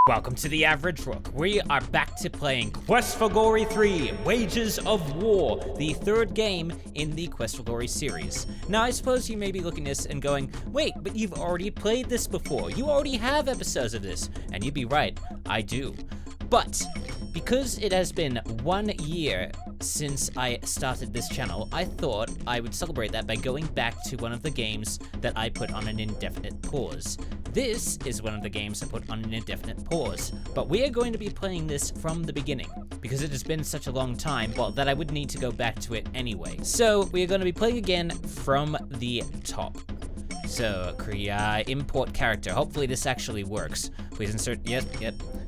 Welcome to the Average Rook. We are back to playing Quest for Glory 3, Wages of War, the third game in the Quest for Glory series. Now, I suppose you may be looking at this and going, wait, but you've already played this before. You already have episodes of this. And you'd be right, I do. But, because it has been 1 year since I started this channel, I thought I would celebrate that by going back to one of the games that I put on an indefinite pause. This is one of the games I put on an indefinite pause, but we are going to be playing this from the beginning, because it has been such a long time, well, that I would need to go back to it anyway. So, we are going to be playing again from the top. So, import character. Hopefully this actually works. Please insert, yep.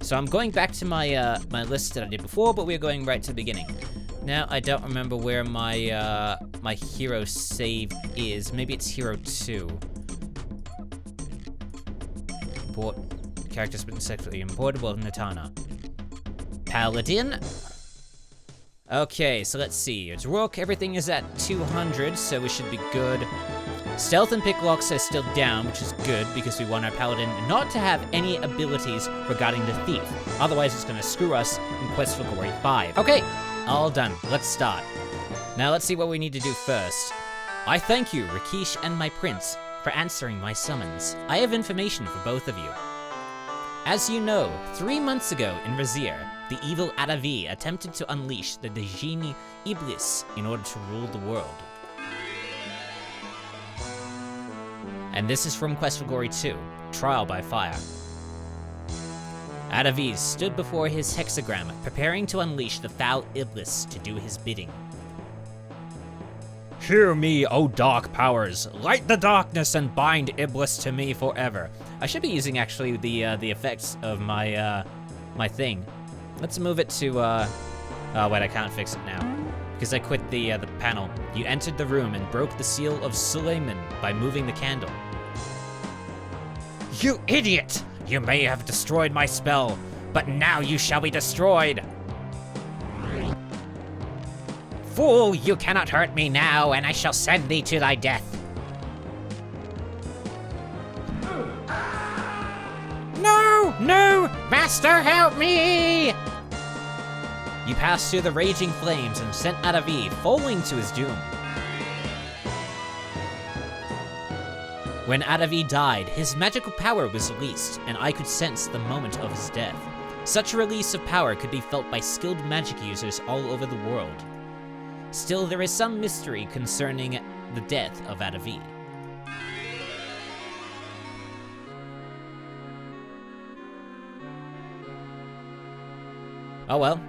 So I'm going back to my my list that I did before, but we're going right to the beginning. Now, I don't remember where my my hero save is. Maybe it's hero 2. Import character successfully importable in the Tarna. Paladin. Okay, so let's see. It's Rook. Everything is at 200, so we should be good. Stealth and picklocks are still down, which is good because we want our Paladin not to have any abilities regarding the Thief. Otherwise, it's going to screw us in Quest for Glory 5. Okay, all done. Let's start. Now, let's see what we need to do first. I thank you, Rakesh and my prince, for answering my summons. I have information for both of you. As you know, 3 months ago in Razir, the evil Adavi attempted to unleash the Djinni Iblis in order to rule the world. And this is from Quest for Glory 2, Trial by Fire. Adavi stood before his hexagram, preparing to unleash the foul Iblis to do his bidding. Hear me, O dark powers! Light the darkness and bind Iblis to me forever. I should be using actually the effects of my my thing. Let's move it to oh wait, I can't fix it now because I quit the panel. You entered the room and broke the seal of Suleiman by moving the candle. You idiot! You may have destroyed my spell, but now you shall be destroyed. Fool, you cannot hurt me now, and I shall send thee to thy death. No! Master, help me! You passed through the raging flames and sent Adavi falling to his doom. When Adavi died, his magical power was released, and I could sense the moment of his death. Such a release of power could be felt by skilled magic users all over the world. Still, there is some mystery concerning the death of Adavi. Oh well.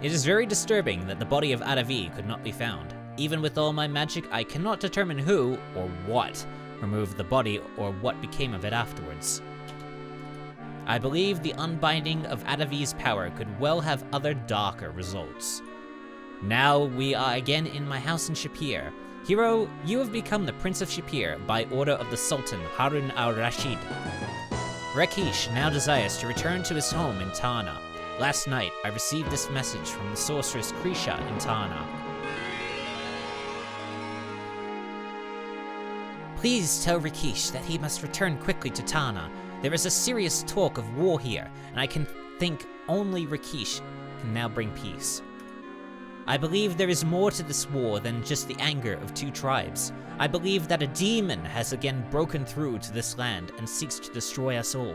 It is very disturbing that the body of Adavi could not be found. Even with all my magic, I cannot determine who, or what, removed the body or what became of it afterwards. I believe the unbinding of Adavi's power could well have other darker results. Now we are again in my house in SHAPEIR. Hero, you have become the Prince of SHAPEIR by order of the Sultan Harun al-Rashid. Rakesh now desires to return to his home in Tarna. Last night, I received this message from the sorceress Krisha in Tarna. Please tell Rakesh that he must return quickly to Tarna. There is a serious talk of war here, and I can think only Rakesh can now bring peace. I believe there is more to this war than just the anger of two tribes. I believe that a demon has again broken through to this land and seeks to destroy us all.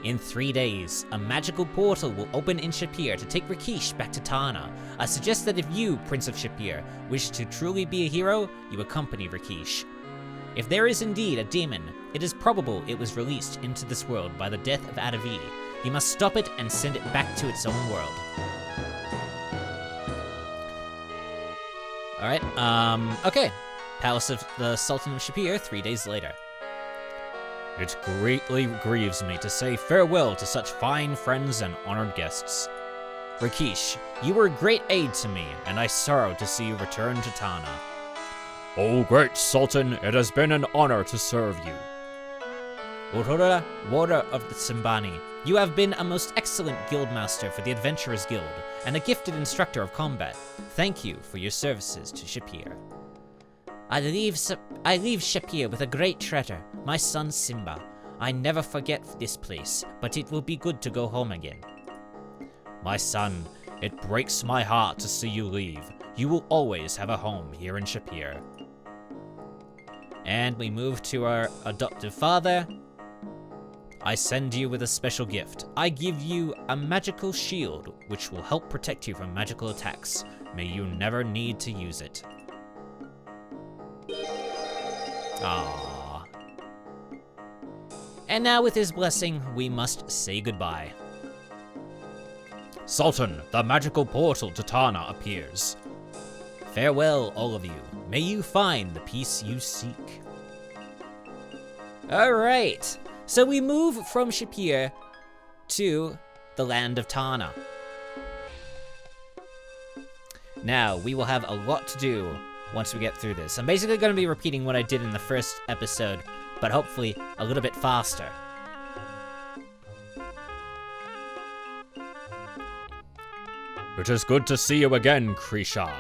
In 3 days, a magical portal will open in SHAPEIR to take Rakesh back to Tarna. I suggest that if you, Prince of SHAPEIR, wish to truly be a hero, you accompany Rakesh. If there is indeed a demon, it is probable it was released into this world by the death of Adavi. You must stop it and send it back to its own world. Alright, okay. Palace of the Sultan of SHAPEIR, 3 days later. It greatly grieves me to say farewell to such fine friends and honored guests. Rakesh, you were a great aid to me, and I sorrow to see you return to Tarna. O great Sultan, it has been an honor to serve you. Aurora, warder of the Simbani, you have been a most excellent guildmaster for the Adventurers Guild, and a gifted instructor of combat. Thank you for your services to SHAPEIR. I leave SHAPEIR with a great treasure, my son Simba. I never forget this place, but it will be good to go home again. My son, it breaks my heart to see you leave. You will always have a home here in SHAPEIR. And we move to our adoptive father. I send you with a special gift. I give you a magical shield, which will help protect you from magical attacks. May you never need to use it. Aww. And now with his blessing, we must say goodbye. Sultan, the magical portal to Tarna appears. Farewell, all of you. May you find the peace you seek. Alright, so we move from SHAPEIR to the land of Tarna. Now, we will have a lot to do once we get through this. I'm basically going to be repeating what I did in the first episode, but hopefully a little bit faster. It is good to see you again, Krisha.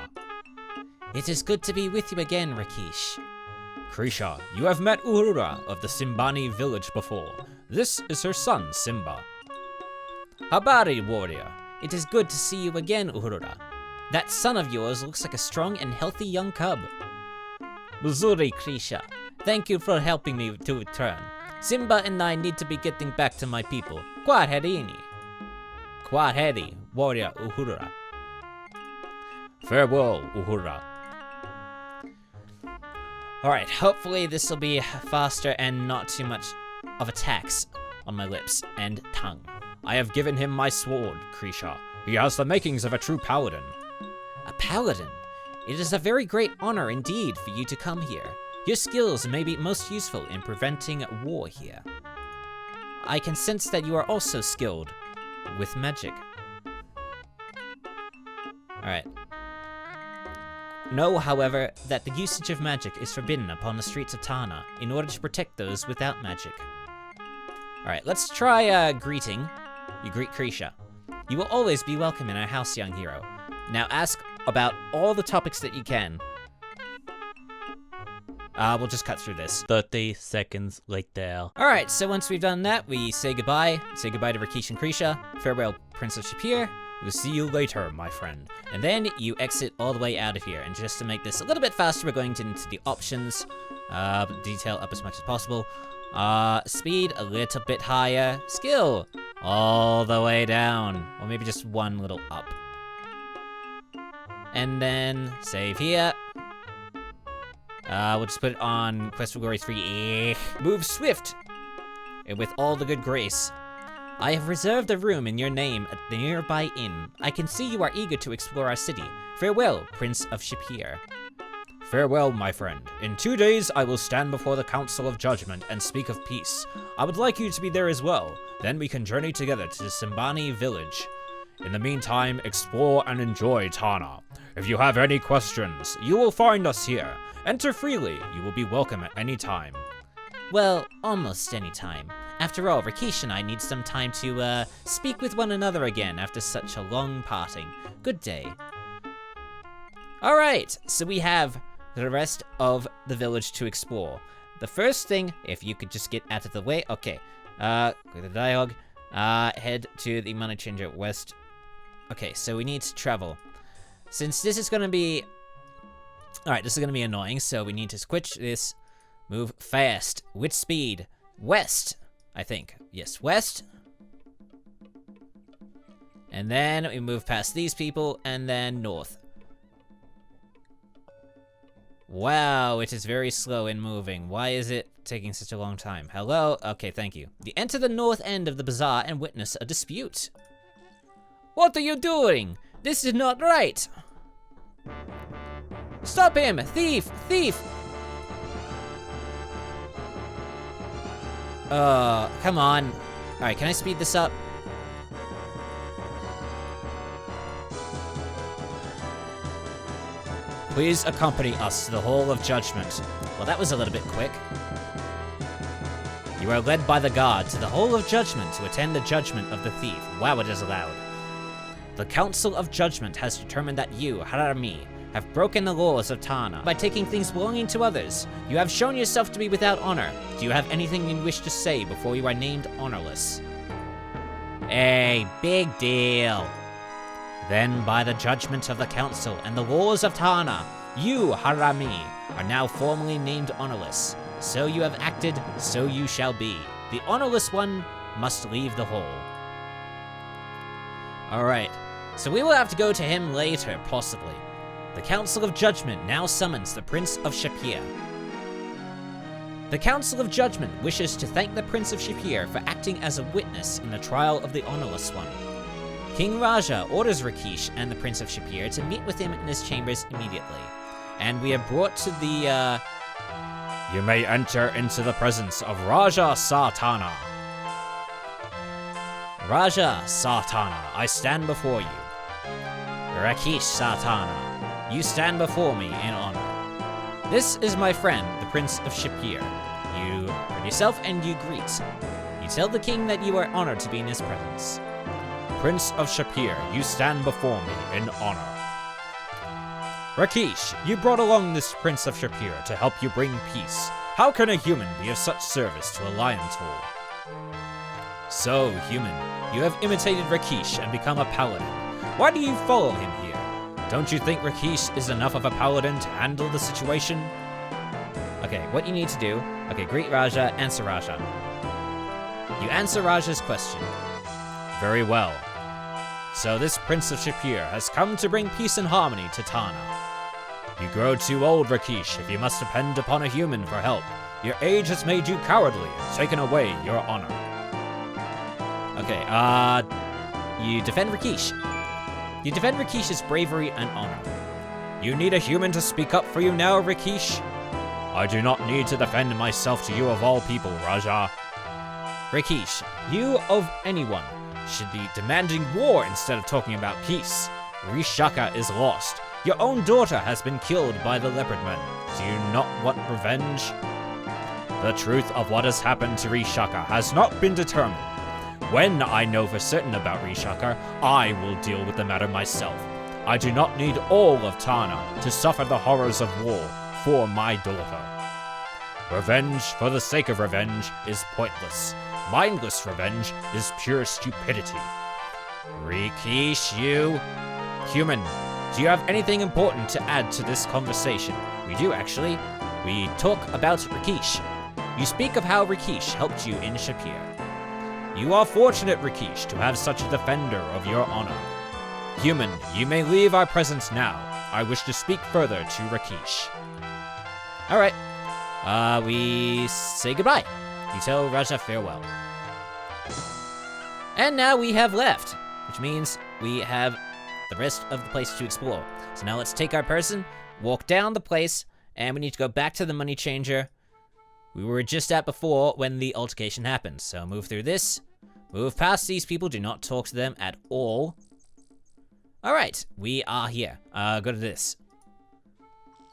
It is good to be with you again, Rakesh. Krisha, you have met Uhura of the Simbani village before. This is her son, Simba. Habari, warrior. It is good to see you again, Uhura. That son of yours looks like a strong and healthy young cub. Buzuri, Krisha. Thank you for helping me to return. Simba and I need to be getting back to my people. Kwaherini. Kwaheri, warrior Uhura. Farewell, Uhura. Alright, hopefully this will be faster and not too much of attacks on my lips and tongue. I have given him my sword, Krisha. He has the makings of a true paladin. A paladin? It is a very great honor indeed for you to come here. Your skills may be most useful in preventing war here. I can sense that you are also skilled with magic. Alright. Know, however, that the usage of magic is forbidden upon the streets of Tarna in order to protect those without magic. Alright, let's try greeting. You greet Krisha. You will always be welcome in our house, young hero. Now ask about all the topics that you can. We'll just cut through this. 30 seconds later. Alright, so once we've done that, we say goodbye. Say goodbye to Rakesh and Krisha. Farewell, Prince of SHAPEIR. We'll see you later, my friend. And then you exit all the way out of here. And just to make this a little bit faster, we're going into the options. Detail up as much as possible. Speed a little bit higher. Skill all the way down. Or maybe just one little up. And then save here. We'll just put it on Quest for Glory 3. Move swift! And with all the good grace. I have reserved a room in your name at the nearby inn. I can see you are eager to explore our city. Farewell, Prince of SHAPEIR. Farewell, my friend. In 2 days, I will stand before the Council of Judgment and speak of peace. I would like you to be there as well. Then we can journey together to the Simbani village. In the meantime, explore and enjoy Tarna. If you have any questions, you will find us here. Enter freely. You will be welcome at any time. Well, almost any time. After all, Rakesh and I need some time to, speak with one another again after such a long parting. Good day. Alright, so we have the rest of the village to explore. The first thing, if you could just get out of the way, okay. With the dialogue, head to the money changer west. Okay, so we need to travel. Since this is gonna be... Alright, this is gonna be annoying, so we need to switch this. Move fast. With speed. West, I think. Yes, west. And then we move past these people, and then north. Wow, it is very slow in moving. Why is it taking such a long time? Hello? Okay, thank you. Enter the north end of the bazaar and witness a dispute. What are you doing? This is not right. Stop him! Thief! Thief! Come on. Alright, can I speed this up? Please accompany us to the Hall of Judgment. Well, that was a little bit quick. You are led by the guard to the Hall of Judgment to attend the judgment of the thief. Wow, it is loud. The Council of Judgment has determined that you, Harami, have broken the laws of Tarna by taking things belonging to others. You have shown yourself to be without honor. Do you have anything you wish to say before you are named honorless? A big deal. Then, by the judgment of the council and the laws of Tarna, you, Harami, are now formally named honorless. So you have acted, so you shall be. The honorless one must leave the hall. Alright, so we will have to go to him later, possibly. The Council of Judgment now summons the Prince of SHAPEIR. The Council of Judgment wishes to thank the Prince of SHAPEIR for acting as a witness in the trial of the honorless one. King Raja orders Rakesh and the Prince of SHAPEIR to meet with him in his chambers immediately. And we are brought to the, You may enter into the presence of Raja Sartana. Raja Sartana, I stand before you. Rakesh Sartana, you stand before me in honor. This is my friend, the Prince of SHAPEIR. You present yourself and you greet. You tell the king that you are honored to be in his presence. Prince of SHAPEIR, you stand before me in honor. Rakesh, you brought along this Prince of SHAPEIR to help you bring peace. How can a human be of such service to a lion tool? So, human, you have imitated Rakesh and become a paladin. Why do you follow him here? Don't you think Rakesh is enough of a paladin to handle the situation? Okay, what you need to do, greet Raja, answer Raja. You answer Raja's question. Very well. So this Prince of SHAPEIR has come to bring peace and harmony to Tarna. You grow too old, Rakesh, if you must depend upon a human for help. Your age has made you cowardly and taken away your honor. Okay, you defend Rakesh. You defend Rakesh's bravery and honor. You need a human to speak up for you now, Rakesh? I do not need to defend myself to you of all people, Raja. Rakesh, you of anyone should be demanding war instead of talking about peace. Rishaka is lost. Your own daughter has been killed by the leopard men. Do you not want revenge? The truth of what has happened to Rishaka has not been determined. When I know for certain about Rishaka, I will deal with the matter myself. I do not need all of Tarna to suffer the horrors of war for my daughter. Revenge for the sake of revenge is pointless. Mindless revenge is pure stupidity. Rakesh, you... Human, do you have anything important to add to this conversation? We do, actually. We talk about Rakesh. You speak of how Rakesh helped you in SHAPEIR. You are fortunate, Rakesh, to have such a defender of your honor. Human, you may leave our presence now. I wish to speak further to Rakesh. Alright. We say goodbye. You tell Raja farewell. And now we have left, which means we have the rest of the place to explore. So now let's take our person, walk down the place, and we need to go back to the money changer we were just at before when the altercation happened. So move through this, move past these people, do not talk to them at all. Alright, we are here. Go to this.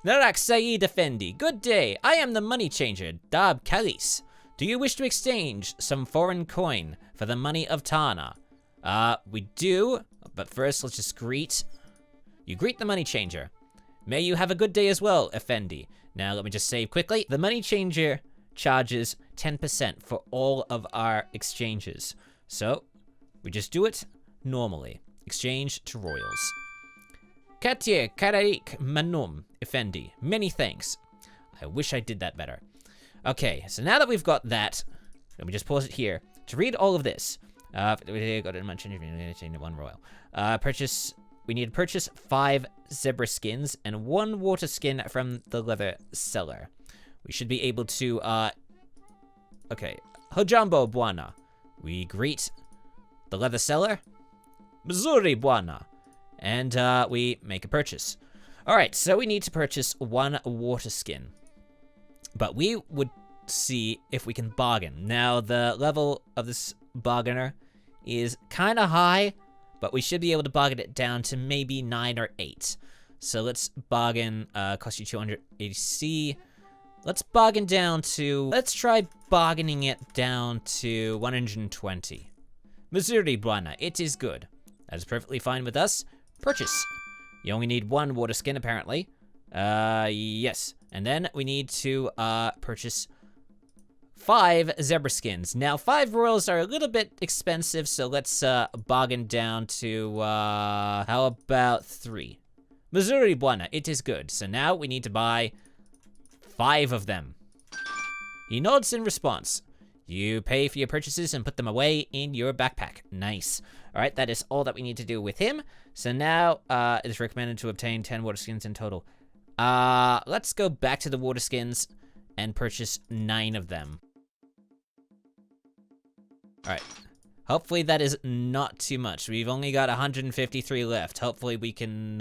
Narak Saeed Effendi, good day. I am the money changer, Dab Kalis. Do you wish to exchange some foreign coin for the money of Tarna? We do, but first let's just greet. You greet the money changer. May you have a good day as well, Effendi. Now let me just save quickly. The money changer charges 10% for all of our exchanges. So, we just do it normally. Exchange to royals. Katir Karaik Manum, Effendi. Many thanks. I wish I did that better. Okay, so now that we've got that, let me just pause it here. To read all of this, we got to mention one royal. We need to purchase 5 zebra skins and 1 water skin from the leather seller. We should be able to, okay. Hojambo Buana. We greet the leather seller. Missouri Buana. And, we make a purchase. Alright, so we need to purchase 1 water skin. But we would see if we can bargain. Now, the level of this bargainer is kind of high, but we should be able to bargain it down to maybe 9 or 8. So let's bargain, cost you 280C. Let's bargain down to, let's try bargaining it down to 120. Missouri Buana, it is good. That is perfectly fine with us. Purchase. You only need 1 water skin, apparently. Yes. And then we need to, purchase 5 zebra skins. Now, 5 royals are a little bit expensive, so let's, bargain down to, how about 3? Missouri Buena, it is good. So now we need to buy 5 of them. He nods in response. You pay for your purchases and put them away in your backpack. Nice. All right, that is all that we need to do with him. So now, it is recommended to obtain 10 water skins in total. Let's go back to the water skins and purchase 9 of them. All right. Hopefully that is not too much. We've only got 153 left. Hopefully we can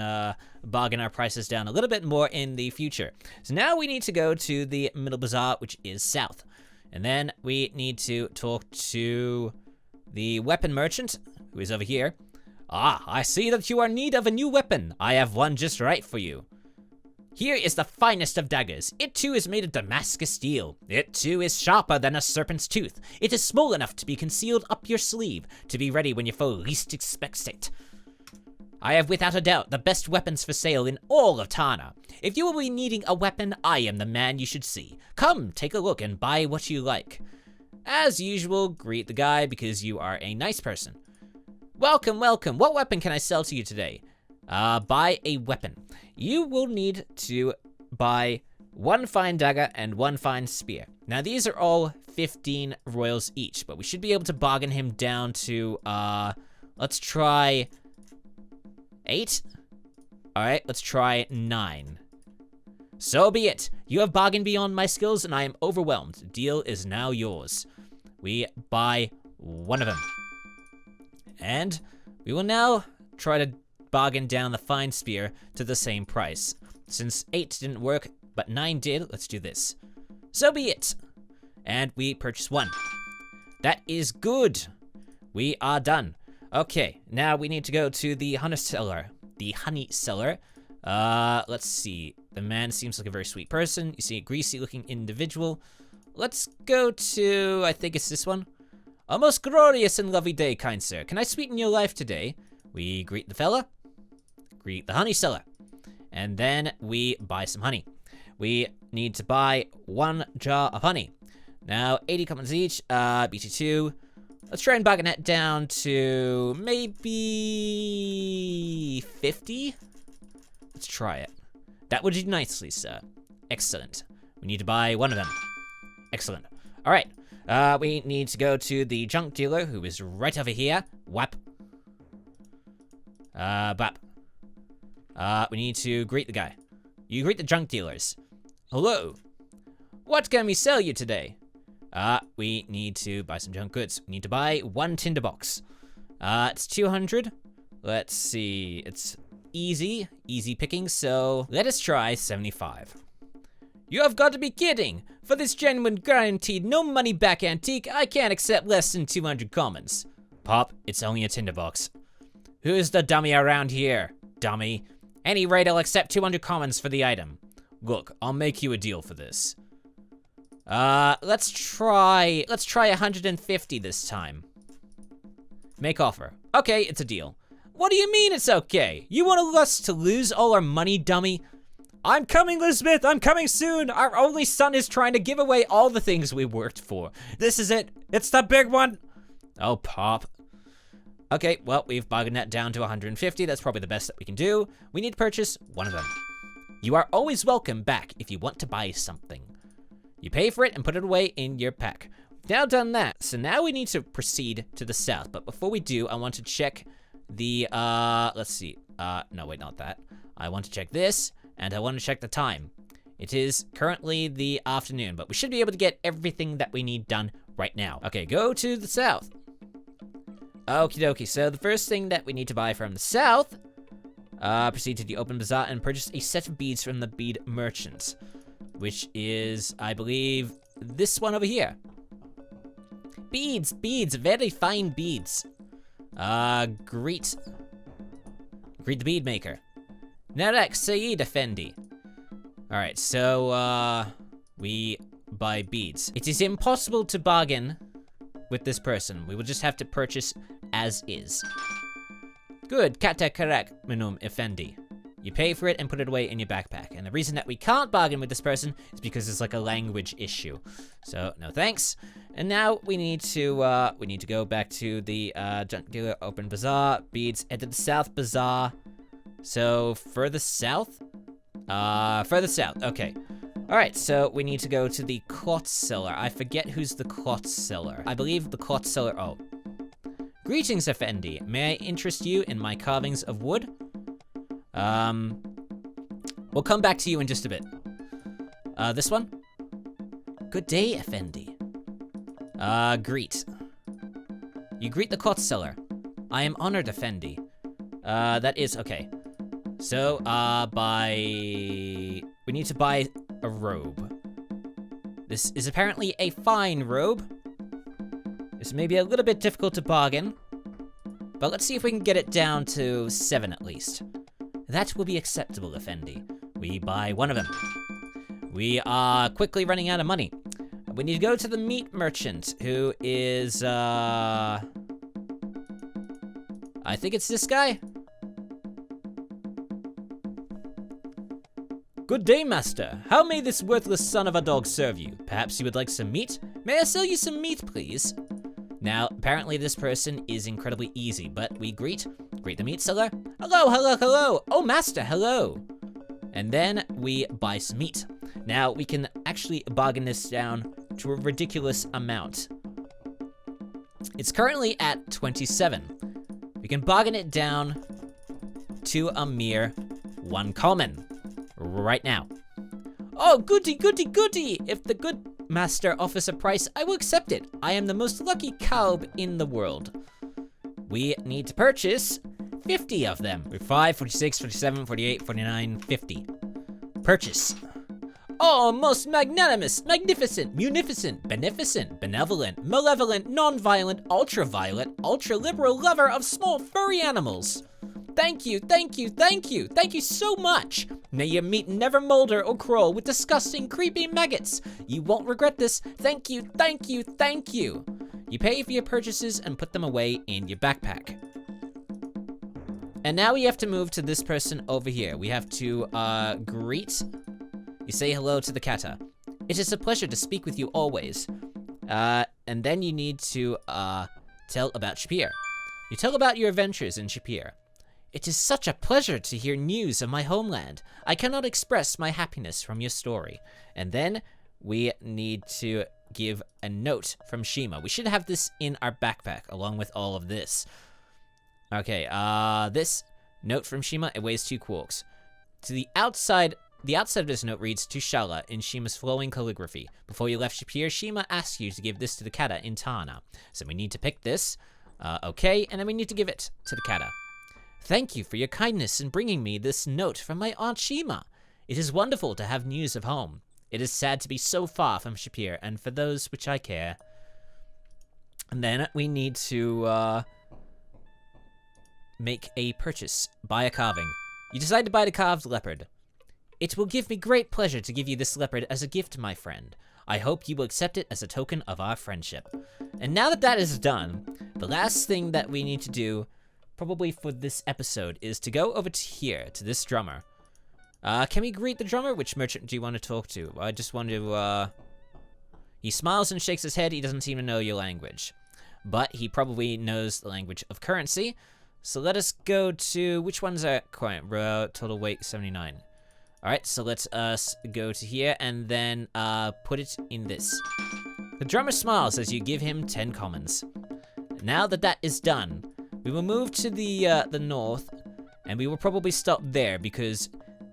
bargain our prices down a little bit more in the future. So now we need to go to the middle bazaar, which is south. And then we need to talk to the weapon merchant, who is over here. Ah, I see that you are in need of a new weapon. I have one just right for you. Here is the finest of daggers. It too is made of Damascus steel. It too is sharper than a serpent's tooth. It is small enough to be concealed up your sleeve, to be ready when your foe least expects it. I have without a doubt the best weapons for sale in all of Tarna. If you will be needing a weapon, I am the man you should see. Come, take a look and buy what you like. As usual, greet the guy because you are a nice person. Welcome, welcome. What weapon can I sell to you today? Buy a weapon. You will need to buy 1 fine dagger and 1 fine spear. Now, these are all 15 royals each, but we should be able to bargain him down to, let's try 8. All right, let's try 9. So be it. You have bargained beyond my skills, and I am overwhelmed. The deal is now yours. We buy 1 of them. And we will now try to bargain down the fine spear to the same price. Since 8 didn't work, but 9 did, let's do this. So be it. And we purchase 1. That is good. We are done. Okay, now we need to go to the honey seller. The honey seller. Let's see. The man seems like a very sweet person. You see a greasy looking individual. Let's go to, I think it's this one. A most glorious and lovely day, kind sir. Can I sweeten your life today? We greet the fella. Greet the honey seller. And then we buy some honey. We need to buy 1 jar of honey. Now, 80 commons each, BT2. Let's try and bargain that down to maybe 50. Let's try it. That would do nicely, sir. Excellent. We need to buy 1 of them. Excellent. All right. We need to go to the junk dealer, who is right over here. Whap. Bap. We need to greet the guy. You greet the junk dealers. Hello. What can we sell you today? We need to buy some junk goods. We need to buy 1 tinderbox. It's 200. Let's see. It's easy picking, so let us try 75. You have got to be kidding. For this genuine guaranteed no money back antique, I can't accept less than 200 commons. Pop, it's only a tinderbox. Who's the dummy around here? Dummy. Any rate, I'll accept 200 commons for the item. Look, I'll make you a deal for this. Let's try 150 this time. Make offer. Okay, it's a deal. What do you mean it's okay? You want us to lose all our money, dummy? I'm coming, Elizabeth, I'm coming soon. Our only son is trying to give away all the things we worked for. This is it. It's the big one. Oh, Pop. Okay, well, we've bargained that down to 150. That's probably the best that we can do. We need to purchase 1 of them. You are always welcome back if you want to buy something. You pay for it and put it away in your pack. We've now done that, so now we need to proceed to the south. But before we do, I want to check the, let's see. No, wait, not that. I want to check this, and I want to check the time. It is currently the afternoon, but we should be able to get everything that we need done right now. Okay, go to the south. Okie dokie, so the first thing that we need to buy from the south, proceed to the open bazaar and purchase a set of beads from the bead merchant, which is, I believe, this one over here. Beads, very fine beads. Greet the bead maker. Narek Saeed Effendi. Alright, so, we buy beads. It is impossible to bargain with this person. We will just have to purchase as is. Good, Kata Karak Minum Effendi. You pay for it and put it away in your backpack. And the reason that we can't bargain with this person is because it's like a language issue. So, no thanks. And now we need to go back to the junk dealer, open bazaar, beads, head to the south bazaar. So, further south? Further south, okay. Alright, so we need to go to the cloth seller. I forget who's the cloth seller. I believe the cloth seller, oh. Greetings, Effendi. May I interest you in my carvings of wood? We'll come back to you in just a bit. This one? Good day, Effendi. Greet. You greet the cloth seller. I am honored, Effendi. That is, okay. So, we need to buy a robe. This is apparently a fine robe. This may be a little bit difficult to bargain, but let's see if we can get it down to 7 at least. That will be acceptable, Effendi. We buy one of them. We are quickly running out of money. We need to go to the meat merchant, who is, I think it's this guy. Good day, master. How may this worthless son of a dog serve you? Perhaps you would like some meat? May I sell you some meat, please? Now, apparently this person is incredibly easy, but we greet the meat seller. Hello, hello, hello. Oh, master, hello. And then we buy some meat. Now, we can actually bargain this down to a ridiculous amount. It's currently at 27. We can bargain it down to a mere 1 common right now. Oh, goody, goody, goody. If the good master offers a price, I will accept it. I am the most lucky calb in the world. We need to purchase 50 of them. 45, 46, 47, 48, 49, 50. Purchase. Oh, most magnanimous, magnificent, munificent, beneficent, benevolent, malevolent, non-violent, ultra-violent, ultra-liberal lover of small furry animals. Thank you, thank you, thank you, thank you so much. May your meat never molder or crawl with disgusting, creepy maggots. You won't regret this. Thank you, thank you, thank you. You pay for your purchases and put them away in your backpack. And now we have to move to this person over here. We have to, greet. You say hello to the kata. It is a pleasure to speak with you always. And then you need to, tell about SHAPEIR. You tell about your adventures in SHAPEIR. It is such a pleasure to hear news of my homeland. I cannot express my happiness from your story. And then we need to give a note from Shima. We should have this in our backpack along with all of this. Okay, this note from Shima, it weighs 2 quarks. To the outside of this note reads, to Shala in Shima's flowing calligraphy. Before you left SHAPEIR, Shima asked you to give this to the kata in Tarna. So we need to pick this. Okay, and then we need to give it to the kata. Thank you for your kindness in bringing me this note from my Aunt Shima. It is wonderful to have news of home. It is sad to be so far from SHAPEIR and for those which I care. And then we need to, make a purchase. Buy a carving. You decide to buy the carved leopard. It will give me great pleasure to give you this leopard as a gift, my friend. I hope you will accept it as a token of our friendship. And now that that is done, the last thing that we need to do, probably for this episode, is to go over to here, to this drummer. Can we greet the drummer? Which merchant do you want to talk to? I just want to, He smiles and shakes his head. He doesn't seem to know your language. But he probably knows the language of currency. So let us go to, which one's our coin? Total weight 79. Alright, so let's go to here and then put it in this. The drummer smiles as you give him 10 commons. Now that that is done, we will move to the north, and we will probably stop there because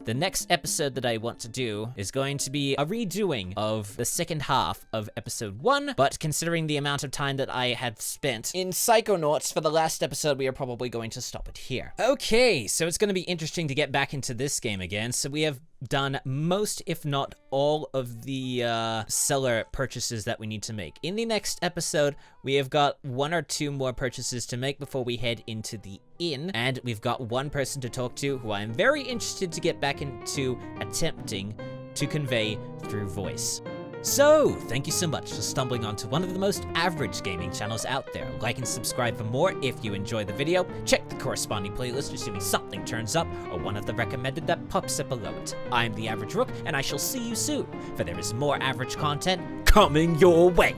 the next episode that I want to do is going to be a redoing of the second half of episode 1, but considering the amount of time that I have spent in Psychonauts for the last episode, we are probably going to stop it here. Okay, so it's going to be interesting to get back into this game again. So we have done most, if not all, of the seller purchases that we need to make. In the next episode, we have got 1 or 2 more purchases to make before we head into the inn, and we've got 1 person to talk to who I am very interested to get back into attempting to convey through voice. So, thank you so much for stumbling onto one of the most average gaming channels out there. Like and subscribe for more if you enjoy the video. Check the corresponding playlist assuming something turns up, or one of the recommended that pops up below it. I'm the Average Rook, and I shall see you soon, for there is more average content coming your way.